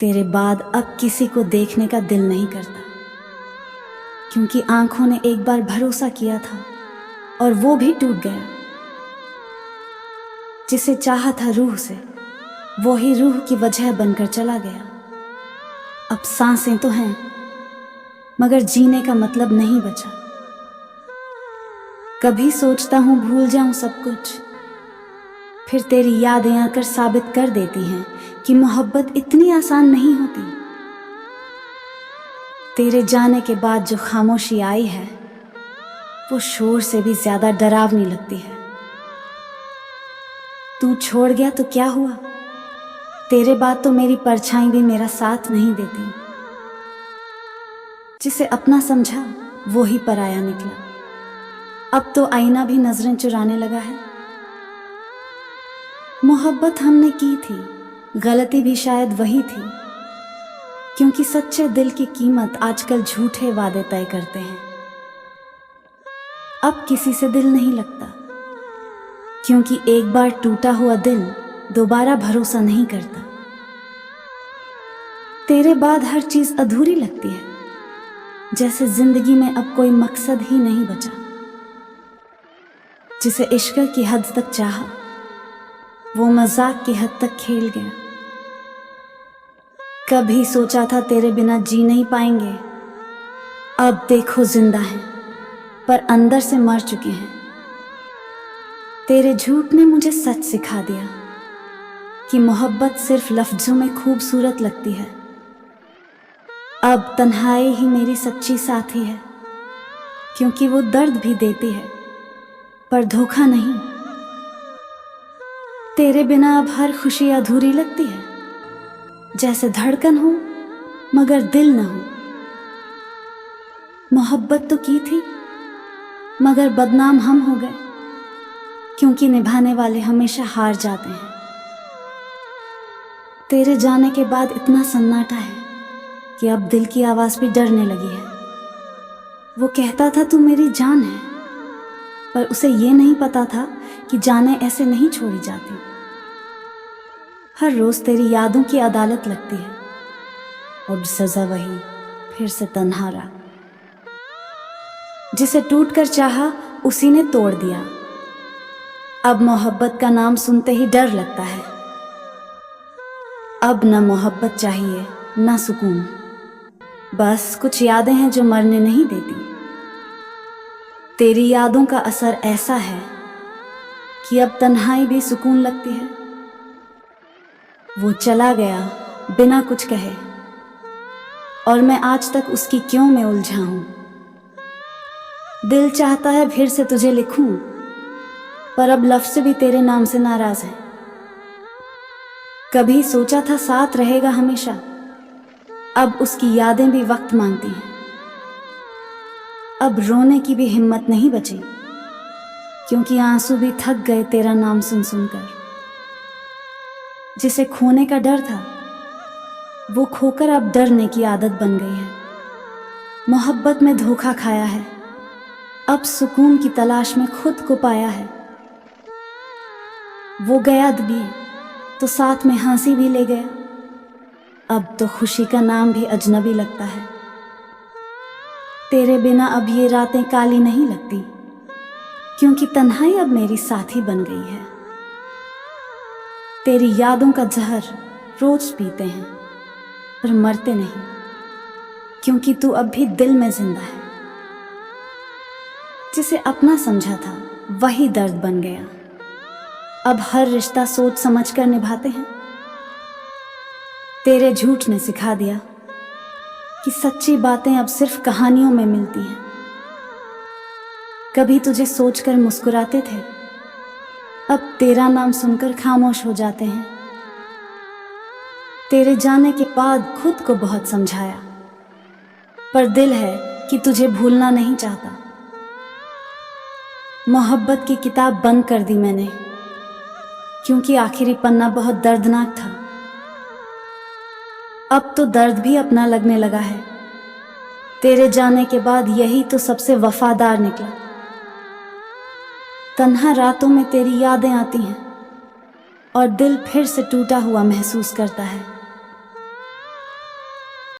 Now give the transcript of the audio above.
तेरे बाद अब किसी को देखने का दिल नहीं करता, क्योंकि आंखों ने एक बार भरोसा किया था और वो भी टूट गया। जिसे चाहा था रूह से, वो ही रूह की वजह बनकर चला गया। अब सांसें तो हैं, मगर जीने का मतलब नहीं बचा। कभी सोचता हूँ भूल जाऊं सब कुछ, फिर तेरी यादें आकर साबित कर देती हैं कि मोहब्बत इतनी आसान नहीं होती। तेरे जाने के बाद जो खामोशी आई है, वो शोर से भी ज्यादा डरावनी लगती है। तू छोड़ गया तो क्या हुआ, तेरे बाद तो मेरी परछाई भी मेरा साथ नहीं देती। जिसे अपना समझा वो ही पराया निकला। अब तो आईना भी नजरें चुराने लगा है। मोहब्बत हमने की थी, गलती भी शायद वही थी, क्योंकि सच्चे दिल की कीमत आजकल झूठे वादे तय करते हैं। अब किसी से दिल नहीं लगता, क्योंकि एक बार टूटा हुआ दिल दोबारा भरोसा नहीं करता। तेरे बाद हर चीज अधूरी लगती है, जैसे जिंदगी में अब कोई मकसद ही नहीं बचा। जिसे इश्क की हद तक चाहा, वो मजाक की हद तक खेल गया। कभी सोचा था तेरे बिना जी नहीं पाएंगे, अब देखो जिंदा हैं, पर अंदर से मर चुके हैं। तेरे झूठ ने मुझे सच सिखा दिया कि मोहब्बत सिर्फ लफ्जों में खूबसूरत लगती है। अब तन्हाई ही मेरी सच्ची साथी है, क्योंकि वो दर्द भी देती है पर धोखा नहीं। तेरे बिना अब हर खुशी अधूरी लगती है, जैसे धड़कन हो मगर दिल न हो। मोहब्बत तो की थी, मगर बदनाम हम हो गए, क्योंकि निभाने वाले हमेशा हार जाते हैं। तेरे जाने के बाद इतना सन्नाटा है कि अब दिल की आवाज भी डरने लगी है। वो कहता था तू मेरी जान है, पर उसे ये नहीं पता था कि जानें ऐसे नहीं छोड़ी जाती। हर रोज तेरी यादों की अदालत लगती है, और सजा वही, फिर से तन्हा रहा। जिसे टूट कर चाहा उसी ने तोड़ दिया। अब मोहब्बत का नाम सुनते ही डर लगता है। अब न मोहब्बत चाहिए न सुकून, बस कुछ यादें हैं जो मरने नहीं देती। तेरी यादों का असर ऐसा है कि अब तन्हाई भी सुकून लगती है। वो चला गया बिना कुछ कहे, और मैं आज तक उसकी क्यों में उलझा हूं। दिल चाहता है फिर से तुझे लिखूं, पर अब लफ्ज़ भी तेरे नाम से नाराज है। कभी सोचा था साथ रहेगा हमेशा, अब उसकी यादें भी वक्त मांगती हैं। अब रोने की भी हिम्मत नहीं बची, क्योंकि आंसू भी थक गए तेरा नाम सुन सुनकर। जिसे खोने का डर था, वो खोकर अब डरने की आदत बन गई है। मोहब्बत में धोखा खाया है, अब सुकून की तलाश में खुद को पाया है। वो गया भी तो साथ में हंसी भी ले गया, अब तो खुशी का नाम भी अजनबी लगता है। तेरे बिना अब ये रातें काली नहीं लगती, क्योंकि तन्हाई अब मेरी साथी बन गई है। तेरी यादों का जहर रोज पीते हैं, पर मरते नहीं, क्योंकि तू अब भी दिल में जिंदा है। जिसे अपना समझा था वही दर्द बन गया। अब हर रिश्ता सोच समझ कर निभाते हैं। तेरे झूठ ने सिखा दिया कि सच्ची बातें अब सिर्फ कहानियों में मिलती हैं। कभी तुझे सोचकर मुस्कुराते थे, अब तेरा नाम सुनकर खामोश हो जाते हैं। तेरे जाने के बाद खुद को बहुत समझाया, पर दिल है कि तुझे भूलना नहीं चाहता। मोहब्बत की किताब बंद कर दी मैंने, क्योंकि आखिरी पन्ना बहुत दर्दनाक था। अब तो दर्द भी अपना लगने लगा है। तेरे जाने के बाद यही तो सबसे वफादार निकला। तन्हा रातों में तेरी यादें आती हैं, और दिल फिर से टूटा हुआ महसूस करता है।